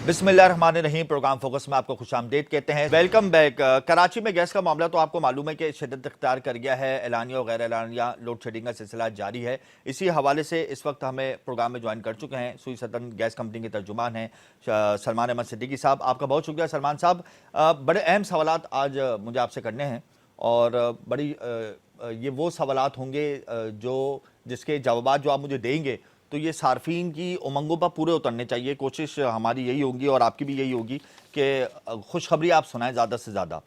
बिस्मिल्लाहिर्रहमानिर्रहीम। Programme focus में आपको खुशामदीद कहते हैं। Welcome back. कराची में गैस का मामला तो आपको मालूम है कि शिद्दत इख्तियार कर गया है। एलानिया और गैर एलानिया लोड शेडिंग का सिलसिला जारी है। इसी हवाले से इस वक्त हमें प्रोग्राम में ज्वाइन कर चुके हैं सुई सदन गैस कंपनी के तर्जुमान हैं सलमान अहमद सिद्दीकी साहब। आपका बहुत शुक्रिया सलमान साहब। बड़े अहम सवालात आज मुझे आपसे करने हैं और बड़ी ये वो सवालात होंगे जो जिसके जवाब जो आप मुझे देंगे तो ये सार्फिन की उमंगों पर पूरे उतरने चाहिए। कोशिश हमारी यही होगी और आपकी भी यही होगी कि खुशखबरी आप सुनाएं ज़्यादा से ज़्यादा।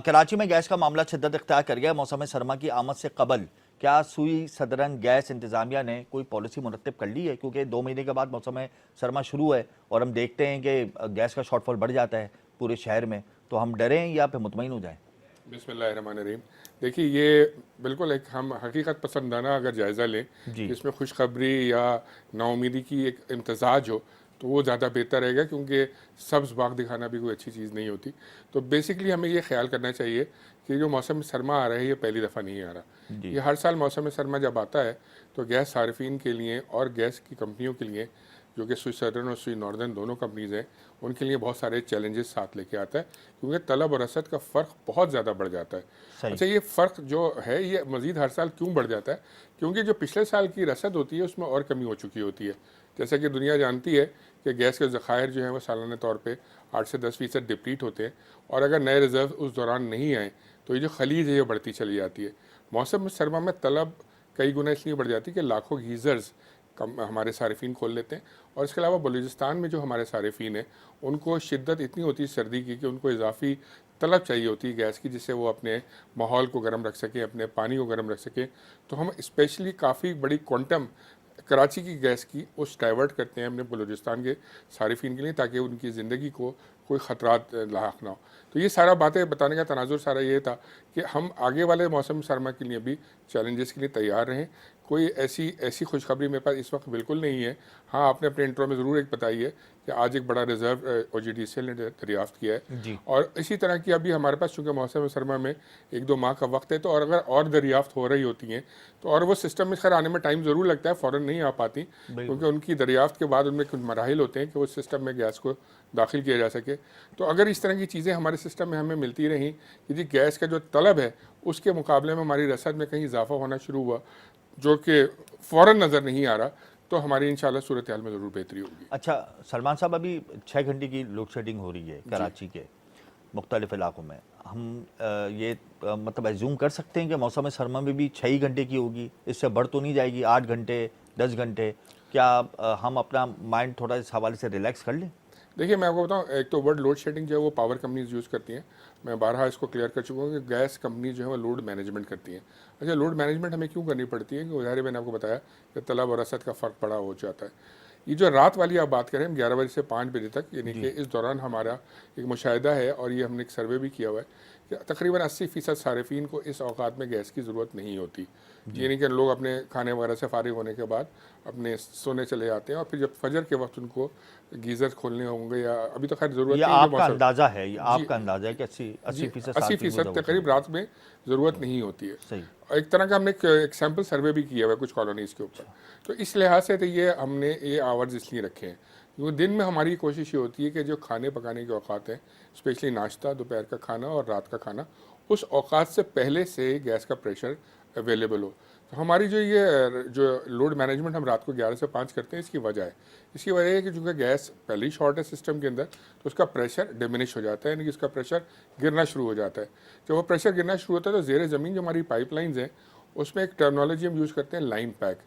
कराची में गैस का मामला शिद्दत इख्तियार कर गया। मौसम सरमा की आमद से कबल क्या सुई सदरन गैस इंतज़ामिया ने कोई पॉलिसी मुरतब कर ली है? क्योंकि 2 महीने के बाद मौसम सरमा शुरू है और हम देखते हैं कि गैस का शॉर्टफॉल बढ़ जाता है पूरे शहर में, तो हम डरें या फिर मुतमईन हो जाएँ? बिस्मिल्लाहिर्रहमानिर्रहीम। देखिए, ये बिल्कुल एक हम हकीकत पसंदाना अगर जायज़ा लें कि इसमें खुशखबरी या नाउमीदी की एक इम्तजाज हो तो वो ज़्यादा बेहतर रहेगा, क्योंकि सब्ज़ बाग दिखाना भी कोई अच्छी चीज़ नहीं होती। तो बेसिकली हमें ये ख्याल करना चाहिए कि जो मौसम सरमा आ रहा है ये पहली दफ़ा नहीं आ रहा। ये हर साल मौसम सरमा जब आता है तो गैस सार्फिन के लिए और गैस की कंपनियों के लिए, जो कि सुई सदर्न और सुई नॉर्दर्न दोनों कंपनीज़ हैं, उनके लिए बहुत सारे चैलेंजेस साथ लेके आता है, क्योंकि तलब और रसद का फ़र्क बहुत ज़्यादा बढ़ जाता है। अच्छा, ये फ़र्क जो है ये मज़ीद हर साल क्यों बढ़ जाता है? क्योंकि जो पिछले साल की रसद होती है उसमें और कमी हो चुकी होती है। जैसा कि दुनिया जानती है कि गैस के ज़खायर जो हैं वो सालाना तौर पर 8 से 10% डिप्लीट होते हैं, और अगर नए रिज़र्व उस दौरान नहीं आए तो ये जो खलीज है ये बढ़ती चली जाती है। मौसम सरमा में तलब कई गुना इसलिए बढ़ जाती है कि लाखों गीज़र्स हमारे सारिफिन खोल लेते हैं, और इसके अलावा बलूचिस्तान में जो हमारे सारिफिन हैं उनको शिद्दत इतनी होती है सर्दी की कि उनको इजाफी तलब चाहिए होती है गैस की, जिससे वो अपने माहौल को गर्म रख सकें, अपने पानी को गर्म रख सकें। तो हम स्पेशली काफ़ी बड़ी क्वांटम कराची की गैस की उस डाइवर्ट करते हैं अपने बलूचिस्तान के सारिफिन के लिए, ताकि उनकी ज़िंदगी को कोई ख़तरात लाहक ना हो। तो ये सारा बातें बताने का तनाजुर सारा ये था कि हम आगे वाले मौसम सरमा के लिए भी चैलेंजेस के लिए तैयार रहें। कोई ऐसी खुशखबरी मेरे पास इस वक्त बिल्कुल नहीं है। हाँ, आपने अपने इंट्रो में ज़रूर एक बताई है कि आज एक बड़ा रिज़र्व OGDCL ने दरियाफ्त किया है, और इसी तरह की अभी हमारे पास चूँकि मौसम सरमा में 1-2 माह का वक्त है, तो और अगर और दरियाफ्त हो रही होती हैं तो और वो सिस्टम में खैर आने में टाइम ज़रूर लगता है, फ़ौरन नहीं आ पाती, क्योंकि उनकी दरियाफ्त के बाद उनमें कुछ मराहिल होते हैं कि वो सिस्टम में गैस को दाखिल किया जा सके। तो अगर इस तरह की चीज़ें हमारे सिस्टम में हमें मिलती रहीं कि जी गैस का जो तलब है उसके मुकाबले में हमारी रसद में कहीं इजाफा होना शुरू हुआ, जो कि फ़ौरन नज़र नहीं आ रहा, तो हमारी इंशाल्लाह सूरत हाल में ज़रूर बेहतरी होगी। अच्छा सलमान साहब, अभी 6 घंटे की लोड शेडिंग हो रही है कराची के मुख्तलिफ इलाकों में। हम ये मतलब एज्यूम कर सकते हैं कि मौसम सरमा में भी 6 ही घंटे की होगी, इससे बढ़ तो नहीं जाएगी 8 घंटे 10 घंटे? क्या हम अपना माइंड थोड़ा इस हवाले से रिलैक्स कर लें? देखिए, मैं आपको बताऊं, एक तो वर्ड लोड शेडिंग जो है वो पावर कंपनीज यूज़ करती हैं। मैं बारहा इसको क्लियर कर चुका हूँ कि गैस कंपनी जो है वो लोड मैनेजमेंट करती हैं। अच्छा, लोड मैनेजमेंट हमें क्यों करनी पड़ती है? कि ज़ाहिर मैंने आपको बताया कि तलब और रसद का फ़र्क बड़ा हो जाता है। ये जो रात वाली आप बात करें, हम 11 बजे से 5 बजे तक, यानी कि इस दौरान हमारा एक मुशाहिदा है, और ये हमने एक सर्वे भी किया हुआ है कि तकरीबन 80% सारिफिन को इस औकात में गैस की ज़रूरत नहीं होती। यानी कि लोग अपने खाने वगैरह से फारिग होने के बाद अपने सोने चले जाते हैं, और फिर जब फजर के वक्त उनको गीज़र खोलने होंगे, या अभी तो खैर ज़रूरत ये नहीं है आपका मौसम। अंदाज़ा है, ये जी आपका अंदाज़ा है कि 80% 80% के करीब रात में ज़रूरत नहीं होती है। सही। एक तरह का हमने एक सैम्पल सर्वे भी किया हुआ है कुछ कॉलोनीज़ के ऊपर। तो इस लिहाज से तो ये हमने ये आवर्स इसलिए रखे हैं क्योंकि दिन में हमारी कोशिश ये होती है कि जो खाने पकाने के औकात हैं, स्पेशली नाश्ता, दोपहर का खाना और रात का खाना, उस औकात से पहले से गैस का प्रेशर अवेलेबल हो। तो हमारी जो लोड मैनेजमेंट हम रात को 11 से 5 करते हैं, इसकी वजह है। इसकी वजह है कि चूँकि गैस पहले ही शॉर्ट है सिस्टम के अंदर, तो उसका प्रेशर डिमिनिश हो जाता है, यानी कि उसका प्रेशर गिरना शुरू हो जाता है। जब वो प्रेशर गिरना शुरू होता है तो ज़ेर ज़मीन जो हमारी पाइपलाइंस हैं उसमें एक टर्मिनोलॉजी हम यूज़ करते हैं, लाइन पैक।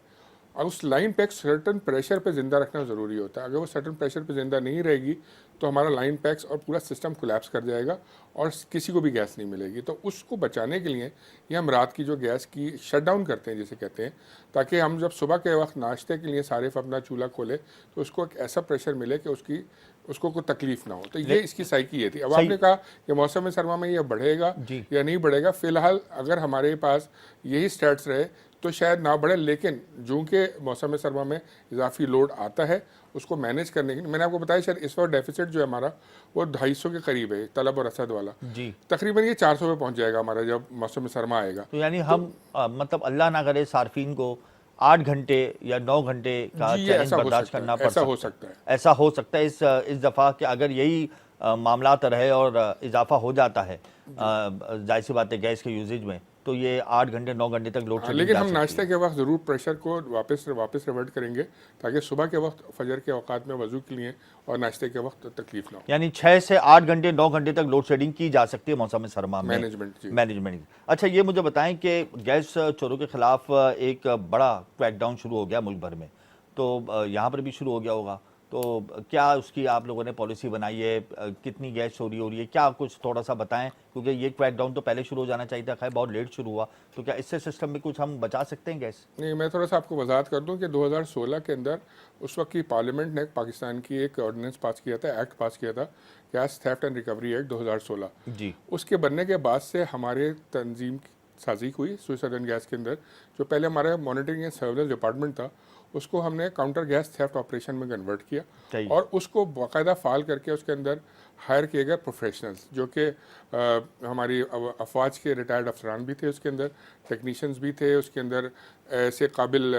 और उस लाइन पैक सर्टन प्रेशर पे ज़िंदा रखना ज़रूरी होता है। अगर वो सर्टन प्रेशर पे ज़िंदा नहीं रहेगी तो हमारा लाइन पैक्स और पूरा सिस्टम कोलैप्स कर जाएगा और किसी को भी गैस नहीं मिलेगी। तो उसको बचाने के लिए ये हम रात की जो गैस की शट डाउन करते हैं जिसे कहते हैं, ताकि हम जब सुबह के वक्त नाश्ते के लिए सारिफ अपना चूल्हा खोले तो उसको एक ऐसा प्रेशर मिले कि उसको कोई तकलीफ ना हो। तो ये इसकी साइकी ये थी। अब आपने कहा कि मौसम सरमा में ये बढ़ेगा या नहीं बढ़ेगा। फ़िलहाल अगर हमारे पास यही स्टैट्स रहे तो शायद ना बढ़े, लेकिन जो कि मौसम सरमा में इजाफी लोड आता है उसको मैनेज करने के लिए मैंने आपको बताया शायद इस वक्त डेफिसिट जो है हमारा वो 250 के करीब है, तलब और रसद वाला। जी तकरीबन ये 400 पे पहुंच जाएगा हमारा जब मौसम सरमा आएगा। तो यानी हम मतलब अल्लाह ना करे सार्फिन को 8 घंटे या 9 घंटे का जी, ये चैलेंज ऐसा हो बर्दाश्त सकता है, करना पड़ ऐसा हो सकता सकता है। है। ऐसा हो सकता है इस दफ़ा कि अगर यही मामलात रहे और इजाफा हो जाता है जाहिर सी बात है गैस के यूजेज में, तो ये 8 घंटे 9 घंटे तक लोड हाँ, शेडिंग लेकिन जा हम सकती नाश्ते है। के वक्त ज़रूर प्रेशर को वापस रिवर्ट करेंगे, ताकि सुबह के वक्त फजर के औकात में वज़ू के लिए और नाश्ते के वक्त तकलीफ ना हो। यानी 6 से 8 घंटे 9 घंटे तक लोड शेडिंग की जा सकती है मौसम सरमा में। मैनेजमेंट जी। मैनेजमेंट। अच्छा, ये मुझे बताएं कि गैस चोरों के खिलाफ एक बड़ा क्रैकडाउन शुरू हो गया मुल्क भर में, तो यहाँ पर भी शुरू हो गया होगा, तो क्या उसकी आप लोगों ने पॉलिसी बनाई है? कितनी गैस चोरी हो रही है, क्या कुछ थोड़ा सा बताएं, क्योंकि ये क्रैकडाउन तो पहले शुरू हो जाना चाहिए था, खैर बहुत लेट शुरू हुआ, तो क्या इससे सिस्टम में कुछ हम बचा सकते हैं गैस? नहीं, मैं थोड़ा सा आपको वजाहत कर दूं कि 2016 के अंदर उस वक्त की पार्लियामेंट ने पाकिस्तान की एक ऑर्डिनेंस पास किया था, एक्ट पास किया था, gas theft and recovery act 2016। जी। उसके बनने के बाद से हमारे तंजीम की साजी हुई सुई सदर्न गैस के अंदर। जो पहले हमारा मॉनिटरिंग एंड सर्वेलेंस डिपार्टमेंट था, उसको हमने काउंटर गैस थेफ्ट ऑपरेशन में कन्वर्ट किया सही। और उसको बाकायदा फाल करके उसके अंदर हायर किए गए प्रोफेशनल्स, जो कि हमारी अफवाज के रिटायर्ड अफसरान भी थे, उसके अंदर टेक्नीशियंस भी थे, उसके अंदर ऐसे काबिल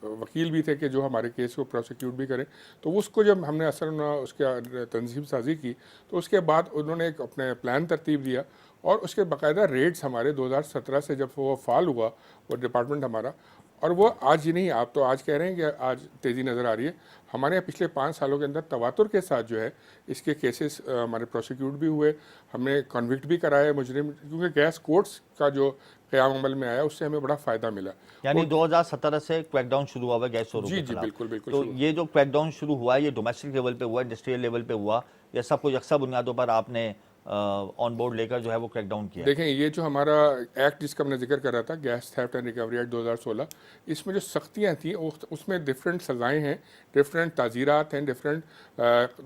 वकील भी थे कि जो हमारे केस को प्रोसिक्यूट भी करें। तो उसको जब हमने असल उसका तंजीम साजी की, तो उसके बाद उन्होंने एक अपने प्लान तरतीब दिया और उसके बाकायदा रेट्स हमारे 2017 से जब वो फाल हुआ वो डिपार्टमेंट हमारा, और वो आज ही नहीं, आप तो आज कह रहे हैं कि आज तेज़ी नज़र आ रही है, हमारे यहाँ पिछले 5 सालों के अंदर तवातुर के साथ जो है इसके केसेस हमारे प्रोसिक्यूट भी हुए, हमने कन्विक्ट भी कराया मुजरिम, क्योंकि गैस कोर्ट्स का जो क़याम अमल में आया उससे हमें बड़ा फ़ायदा मिला। यानी 2017 से क्रैकडाउन शुरू हुआ है गैस चोरों जी के जी, खिलाफ। बिल्कुल बिल्कुल तो शुरू। ये जो क्रैकडाउन शुरू हुआ है, ये डोमेस्टिक लेवल पे हुआ, इंडस्ट्रियल लेवल पे हुआ, या सब कुछ यकसा बुनियादों पर आपने ऑन बोर्ड लेकर जो है वो क्रैकडाउन किया है? देखें, ये जो हमारा एक्ट जिसका हमने जिक्र कर रहा था, gas theft and recovery act 2016, इसमें जो सख्तियाँ थी उसमें डिफरेंट सज़ाएँ हैं, डिफरेंट ताज़ीरात हैं, डिफरेंट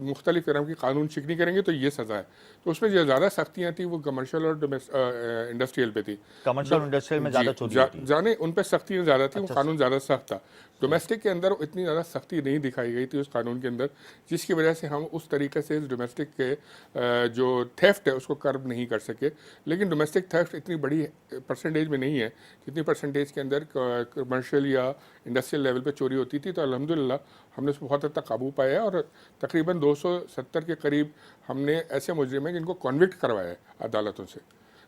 मुख्तलिफ़ किस्म की कानून शिकनी करेंगे तो ये सज़ा है। तो उसमें जो ज़्यादा सख्तियाँ थी वो कमर्शियल और इंडस्ट्रियल पे थी। कमर्शियल इंडस्ट्रियल में ज़्यादा चोरी होती है। जाने उन पर सख्तियाँ ज़्यादा थी, वो अच्छा। कानून ज़्यादा सख्त था। डोमेस्टिक के अंदर इतनी ज़्यादा सख्ती नहीं दिखाई गई थी उस कानून के अंदर, जिसकी वजह से हम उस तरीके से इस डोमेस्टिक के जो थेफ्ट है उसको कर्ब नहीं कर सके। लेकिन डोमेस्टिक थेफ्ट इतनी बड़ी परसेंटेज में नहीं है जितनी परसेंटेज के अंदर कमर्शियल या इंडस्ट्रियल लेवल पे चोरी होती थी। तो अल्हम्दुलिल्लाह हमने उसको बहुत हद तक काबू पाया और तकरीबन 270 के करीब हमने ऐसे मुजरिम हैं जिनको कन्विक्ट करवाया है अदालतों से।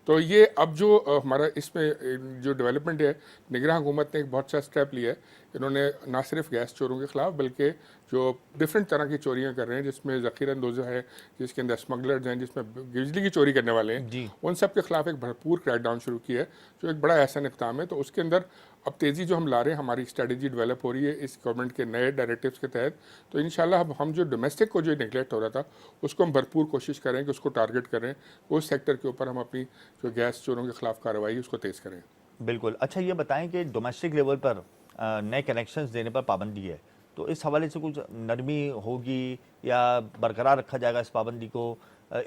तो ये अब जो हमारा इसमें जो डेवलपमेंट है, निगरान हुकूमत ने एक बहुत सा स्टेप लिया है। इन्होंने ना सिर्फ गैस चोरों के ख़िलाफ़ बल्कि जो डिफरेंट तरह की चोरियां कर रहे हैं, जिसमें ज़ख़ीरा अंदोज़ा है, जिसके अंदर स्मगलर्स हैं, जिसमें बिजली की चोरी करने वाले हैं, उन सब के ख़िलाफ़ एक भरपूर क्रैकडाउन शुरू किया है, जो एक बड़ा ऐसा इक़दाम है। तो उसके अंदर अब तेज़ी जो हम ला रहे हैं, हमारी स्ट्रेटजी डेवलप हो रही है इस गवर्नमेंट के नए डायरेक्टिव्स के तहत। तो इंशाल्लाह अब हम जो डोमेस्टिक को जो नेगलेक्ट हो रहा था उसको हम भरपूर कोशिश करें कि उसको टारगेट करें, उस सेक्टर के ऊपर हम अपनी जो गैस चोरों के ख़िलाफ़ कार्रवाई उसको तेज़ करें। बिल्कुल। अच्छा, ये बताएं कि डोमेस्टिक लेवल पर नए कनेक्शंस देने पर पाबंदी है, तो इस हवाले से कुछ नरमी होगी या बरकरार रखा जाएगा इस पाबंदी को?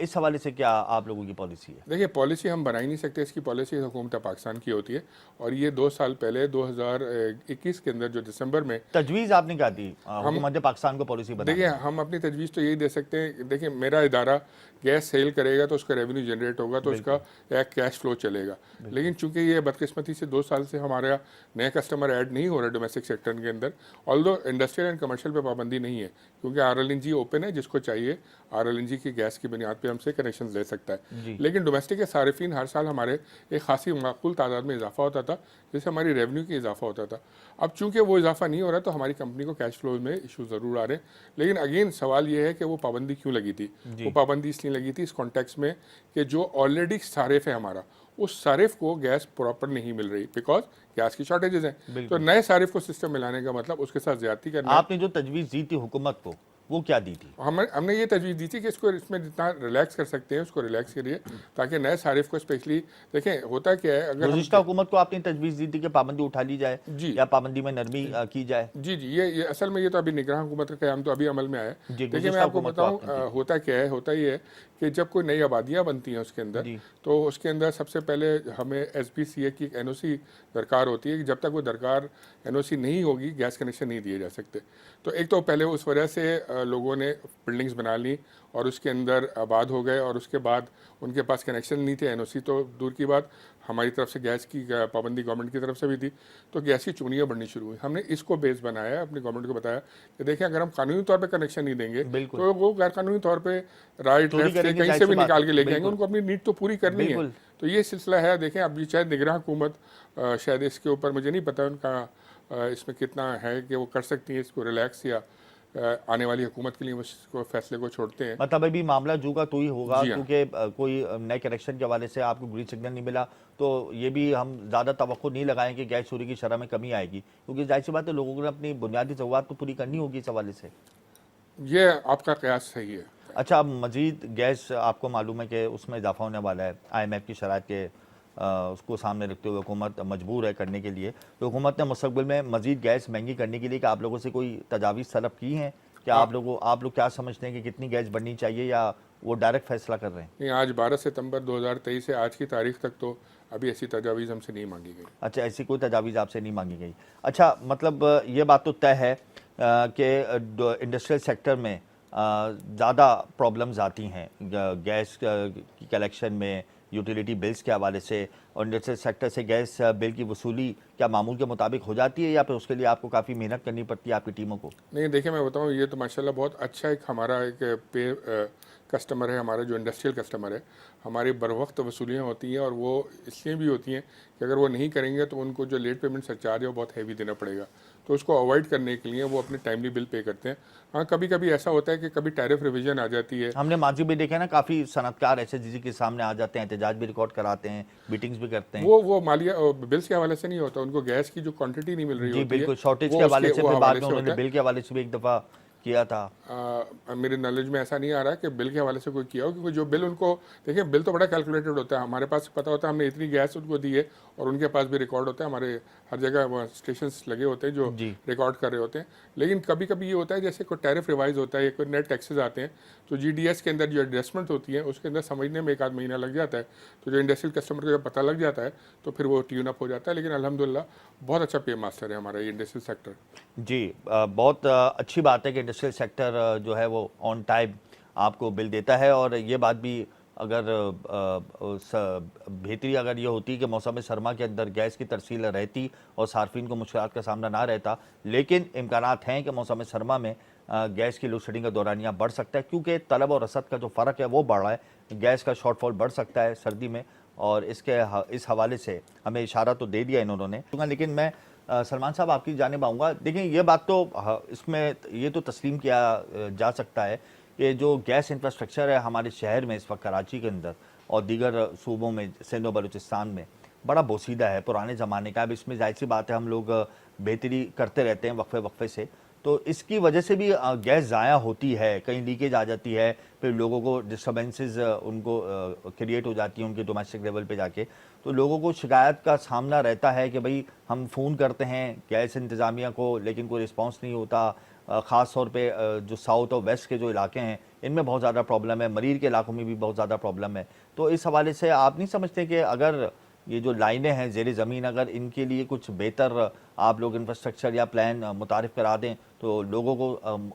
इस हवाले से क्या आप लोगों की पॉलिसी है? देखिए, पॉलिसी हम बना ही नहीं सकते, इसकी पॉलिसी हुकूमत पाकिस्तान की होती है। और ये 2 साल पहले 2021 के अंदर जो दिसंबर में तजवीज़ आपने क्या दी हुकूमत पाकिस्तान को पॉलिसी बनाने देखिए, की? हम अपनी तजवीज़ तो यही दे सकते हैं। देखिए, मेरा इदारा गैस सेल करेगा तो उसका रेवेन्यू जनरेट होगा, तो उसका एक कैश फ्लो चलेगा। लेकिन चूंकि ये बदकिस्मती से 2 साल से हमारा नए कस्टमर ऐड नहीं हो रहा डोमेस्टिक सेक्टर के अंदर, ऑल्दो इंडस्ट्रियल एंड कमर्शियल पे पाबंदी नहीं है, क्योंकि RLNG ओपन है, जिसको चाहिए RLNG की गैस की बुनियाद पर हमसे कनेक्शन ले सकता है। लेकिन डोमेस्टिक के सारिफिन हर साल हमारे एक खासी माकूल तादाद में इजाफा होता था, जिससे हमारी रेवेन्यू की इजाफा होता था। अब चूंकि वो इजाफा नहीं हो रहा, तो हमारी कंपनी को कैश फ्लो में इशू ज़रूर आ रहे हैं। लेकिन अगेन सवाल ये है कि वो पाबंदी क्यों लगी थी? वो पाबंदी इसलिए लगी थी इस कॉन्टेक्स्ट में कि जो ऑलरेडी सारिफ है हमारा, उस सारिफ को गैस प्रॉपर नहीं मिल रही, बिकॉज गैस की शॉर्टेजेस हैं। तो नए सारिफ को सिस्टम में लाने का मतलब उसके साथ ज्यादती करना। आपने जो तजवीज़ दी थी हुकूमत को, वो क्या दी थी? हमने ये तजवीज़ दी थी कि इसको इसमें जितना रिलैक्स कर सकते हैं उसको रिलैक्स करिए, ताकि नए सारिफ को स्पेशली देखें। होता क्या है, अगर गुज़िश्ता हुकूमत को आपने तजवीज़ दी थी कि पाबंदी उठा ली जाए जी या पाबंदी में नरमी की जाए? जी जी, ये असल में ये तो अभी निगरान हुकूमत का क़याम तो अभी अमल में आया है। देखिए, मैं गुज़िश्ता आपको हुकूमत को बताऊं, आपने दी। होता क्या है, होता ये है कि जब कोई नई आबादियाँ बनती हैं उसके अंदर, तो उसके अंदर सबसे पहले हमें SPCA की एक NOC दरकार होती है कि जब तक वो दरकार NOC नहीं होगी गैस कनेक्शन नहीं दिए जा सकते। तो एक तो पहले उस वजह से लोगों ने बिल्डिंग्स बना ली और उसके अंदर आबाद हो गए, और उसके बाद उनके पास कनेक्शन नहीं थे, NOC तो दूर की बात, हमारी तरफ से गैस की पाबंदी गवर्नमेंट की तरफ से भी थी, तो गैस की चोरियाँ बढ़नी शुरू हुई। हमने इसको बेस बनाया, अपनी गवर्नमेंट को बताया कि देखिए अगर हम कानूनी तौर पे कनेक्शन नहीं देंगे बिल्कुल। तो वो गैर कानूनी तौर पे राइट चोरी लेफ्ट से करेंगे, कहीं जाहिर से सी भी बात निकाल है। के लेके आएंगे, बिल्कुल, उनको अपनी नीड तो पूरी करनी है। बिल्कुल। तो ये सिलसिला है। देखें अब ये शायद निगरान हुकूमत शायद इसके ऊपर मुझे नहीं पता उनका इसमें कितना है कि वो कर सकती है इसको रिलैक्स, या आने वाली हुकूमत के लिए वो इसको फैसले को छोड़ते हैं। मतलब अभी मामला जू का तू ही होगा, जी हाँ। क्योंकि कोई नए कनेक्शन के हवाले से आपको ग्रीन सिग्नल नहीं मिला, तो ये भी हम ज़्यादा तवक्को नहीं लगाएं कि गैस चोरी की शरह में कमी आएगी, क्योंकि जाहिर सी बात है लोगों को अपनी बुनियादी ज़रूरत तो पूरी करनी होगी इस हवाले से। ये आपका कयास सही है। अच्छा, अब मजीद गैस आपको मालूम है कि उसमें इजाफा होने वाला है, IMF की शराइत के उसको सामने रखते हुए हुकूमत मजबूर है करने के लिए। तो हुकूमत ने मुस्तक़बिल में मजीद गैस महंगी करने के लिए कि आप लोगों से कोई तजावीज़ तलब की हैं? क्या आप लोग क्या समझते हैं कि कितनी गैस बढ़नी चाहिए, या वो डायरेक्ट फैसला कर रहे हैं? नहीं, आज 12 सितंबर 2023 से आज की तारीख तक तो अभी ऐसी तजावीज़ हमसे नहीं मांगी गई। अच्छा, ऐसी कोई तजावीज़ आपसे नहीं मांगी गई। अच्छा, मतलब ये बात तो तय है कि इंडस्ट्रियल सेक्टर में ज़्यादा प्रॉब्लम्स आती हैं गैस की कलेक्शन में, यूटिलिटी बिल्स के हवाले से, और इंडस्ट्रियल सेक्टर से गैस बिल की वसूली क्या मामूल के मुताबिक हो जाती है, या फिर उसके लिए आपको काफ़ी मेहनत करनी पड़ती है आपकी टीमों को? नहीं, देखिए मैं बताऊँ, ये तो माशाल्लाह बहुत अच्छा एक हमारा एक पे कस्टमर है। हमारा जो इंडस्ट्रियल कस्टमर है, हमारी बर वक्त वसूलियाँ होती हैं, और वो इसलिए भी होती हैं कि अगर वो नहीं करेंगे तो उनको जो लेट पेमेंट सरचार्ज है वो बहुत हैवी देना पड़ेगा। तो उसको अवॉइड करने के लिए वो अपने टाइमली बिल पे करते हैं। हाँ, कभी कभी ऐसा होता है कि कभी टैरिफ रिवीजन आ जाती है। हमने माजी में देखा है ना, काफ़ी सनतकार SHG के सामने आ जाते हैं, एहतजाज भी रिकॉर्ड कराते हैं, मीटिंग्स भी करते हैं। वो मालिया बिल्स के हवाले से नहीं होता, उनको गैस की जो क्वांटिटी नहीं मिल रही जी होती है, बिल्कुल, शॉर्टेज वो के हवाले उसके से, वो फिर हवाले बाद में से उन्होंने होता है। बिल के हवाले से भी एक दफ़ा किया था। मेरे नॉलेज में ऐसा नहीं आ रहा कि बिल के हवाले से कोई किया हो, क्योंकि जो बिल उनको, देखिए बिल तो बड़ा कैलकुलेटेड होता है। हमारे पास पता होता है हमने इतनी गैस उनको दी है, और उनके पास भी रिकॉर्ड होता है। हमारे हर जगह स्टेशंस लगे होते हैं जो जी। रिकॉर्ड कर रहे होते हैं। लेकिन कभी कभी ये होता है जैसे कोई टैरिफ रिवाइज होता है या कोई नेट टैक्सेस आते हैं, तो GDS के अंदर जो एडजस्टमेंट होती है उसके अंदर समझने में 1 आध महीना लग जाता है। तो जो इंडस्ट्रियल कस्टमर को जब पता लग जाता है तो फिर वो ट्यून अप हो जाता है। लेकिन अल्हम्दुलिल्लाह बहुत अच्छा पे मास्टर है हमारा ये इंडस्ट्रियल सेक्टर। जी, बहुत अच्छी बात है कि इंडस्ट्रियल सेक्टर जो है वो ऑन टाइम आपको बिल देता है, और ये बात भी अगर बेहतरी अगर ये होती कि मौसम सरमा के अंदर गैस की तरसील रहती और सार्फिन को मुश्किलात का सामना ना रहता, लेकिन इम्कानात हैं कि मौसम सरमा में गैस की लोड शेडिंग का दौरानिया बढ़ सकता है, क्योंकि तलब और रसद का जो फ़र्क है वो बढ़ रहा है। गैस का शॉर्टफॉल बढ़ सकता है सर्दी में, और इस हवाले से हमें इशारा तो दे दिया इन्होंने। लेकिन मैं सलमान साहब आपकी जानिब आऊँगा। देखिए, ये बात तो इसमें ये तो तस्लीम किया जा सकता है कि जो गैस इंफ्रास्ट्रक्चर है हमारे शहर में इस वक्त कराची के अंदर और दीगर सूबों में, सिंध और बलूचिस्तान में, बड़ा बोसीदा है, पुराने ज़माने का। अब इसमें जाहिर सी बात है हम लोग बेहतरी करते रहते हैं वक्फे वक्फे से, तो इसकी वजह से भी गैस ज़ाया होती है, कहीं लीकेज आ जाती है, फिर लोगों को डिस्टर्बेंसेस उनको क्रिएट हो जाती हैं उनके डोमेस्टिक लेवल पे जाके। तो लोगों को शिकायत का सामना रहता है कि भाई हम फ़ोन करते हैं गैस इंतज़ामिया को, लेकिन कोई रिस्पांस नहीं होता। ख़ास तौर पे जो साउथ और वेस्ट के जो इलाके हैं इनमें बहुत ज़्यादा प्रॉब्लम है, मरीर के इलाकों में भी बहुत ज़्यादा प्रॉब्लम है। तो इस हवाले से आप नहीं समझते कि अगर ये जो लाइनें हैं ज़ेरे ज़मीन, अगर इनके लिए कुछ बेहतर आप लोग इंफ्रास्ट्रक्चर या प्लान मुतारिफ़ करा दें तो लोगों को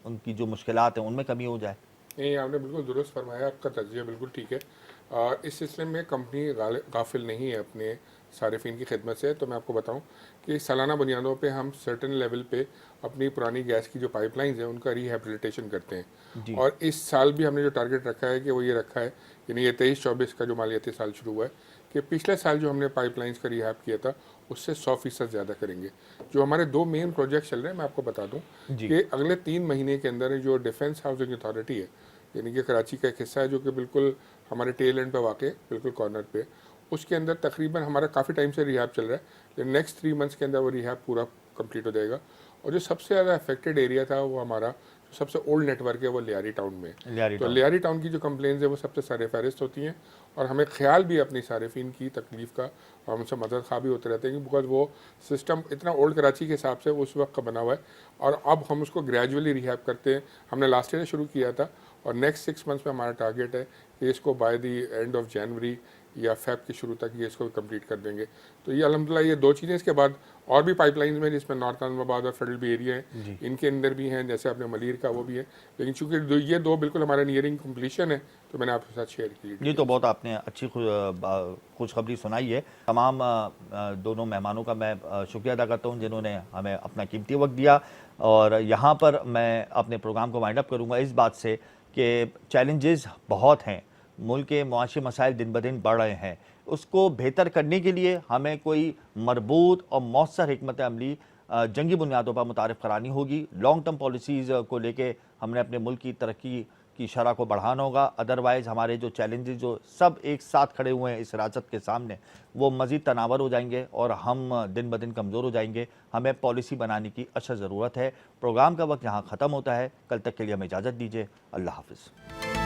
उनकी जो मुश्किलात हैं उनमें कमी हो जाए? नहीं, आपने बिल्कुल दुरुस्त फरमाया, आपका तज्ज़िया बिल्कुल ठीक है। इस सिलसिले में कंपनी गाफिल नहीं है अपने सारिफिन की खिदमत से। तो मैं आपको बताऊं कि सालाना बुनियादों पे हम सर्टेन लेवल पे अपनी पुरानी गैस की जो पाइपलाइंस हैं उनका रिहेबिलिटेशन करते हैं। और इस साल भी हमने जो टारगेट रखा है कि वो ये रखा है, यानी ये 23-24 का जो मालियाती साल शुरू हुआ है, कि पिछले साल जो हमने पाइपलाइंस का रिहैब किया था उससे 100% ज़्यादा करेंगे। जो हमारे 2 मेन प्रोजेक्ट चल रहे हैं, मैं आपको बता दूं कि अगले 3 महीने के अंदर जो डिफेंस हाउसिंग अथॉरिटी है, यानी कि कराची का एक हिस्सा है जो कि बिल्कुल हमारे टेल एंड पे वाक़ है, बिल्कुल कॉर्नर पे, उसके अंदर तकरीबन हमारा काफ़ी टाइम से रिहैब चल रहा है, लेकिन नेक्स्ट 3 मंथ्स के अंदर वो रिहैब पूरा कंप्लीट हो जाएगा। और जो सबसे ज़्यादा अफेक्टेड एरिया था वो हमारा जो सबसे ओल्ड नेटवर्क है वो लियारी टाउन में। तो लियारी टाउन की जो कंप्लेंट्स है वो सबसे सर फहरिस्त होती हैं, और हमें ख्याल भी अपनी सारिफिन की तकलीफ़ का, और हमसे मदद खा भी होते रहते हैं, बिकॉज वो सिस्टम इतना ओल्ड कराची के हिसाब से उस वक्त का बना हुआ है, और अब हम उसको ग्रेजुअली रिहैब करते हैं। हमने लास्ट ईयर शुरू किया था, और नेक्स्ट 6 मंथ्स में हमारा टारगेट है कि इसको by the end of January या फेब के शुरू तक ये इसको कंप्लीट कर देंगे। तो ये अल्हम्दुलिल्लाह ये 2 चीज़ें, इसके बाद और भी पाइपलाइंस में जिसमें नॉर्थ आजमाबाद और फेडरल भी एरिया है, इनके अंदर भी हैं, जैसे आपने मलीर का वो भी है, लेकिन चूंकि ये दो बिल्कुल हमारा नियरिंग कंप्लीशन है तो मैंने आपके साथ शेयर की। ये तो बहुत आपने अच्छी खुशखबरी सुनाई है। तमाम दोनों मेहमानों का मैं शुक्रिया अदा करता हूँ जिन्होंने हमें अपना कीमती वक्त दिया, और यहाँ पर मैं अपने प्रोग्राम को वाइंड अप करूँगा इस बात से कि चैलेंजेस बहुत हैं, मुल्क के मुआशी मसाइल दिन ब दिन बढ़ रहे हैं, उसको बेहतर करने के लिए हमें कोई मरबूत और मौसर हिकमत अमली जंगी बुनियादों पर मुतारिफ करानी होगी। लॉन्ग टर्म पॉलिसीज़ को लेके हमने अपने मुल्क की तरक्की की शरह को बढ़ाना होगा, अदरवाइज़ हमारे जो चैलेंजेस जो सब एक साथ खड़े हुए हैं इस राजत के सामने, वो मज़ीद तनावर हो जाएंगे और हम दिन ब दिन कमज़ोर हो जाएंगे। हमें पॉलिसी बनाने की अशद ज़रूरत है। प्रोग्राम का वक्त यहाँ ख़त्म होता है। कल तक के लिए हमें इजाज़त दीजिए। अल्लाह हाफ़िज़।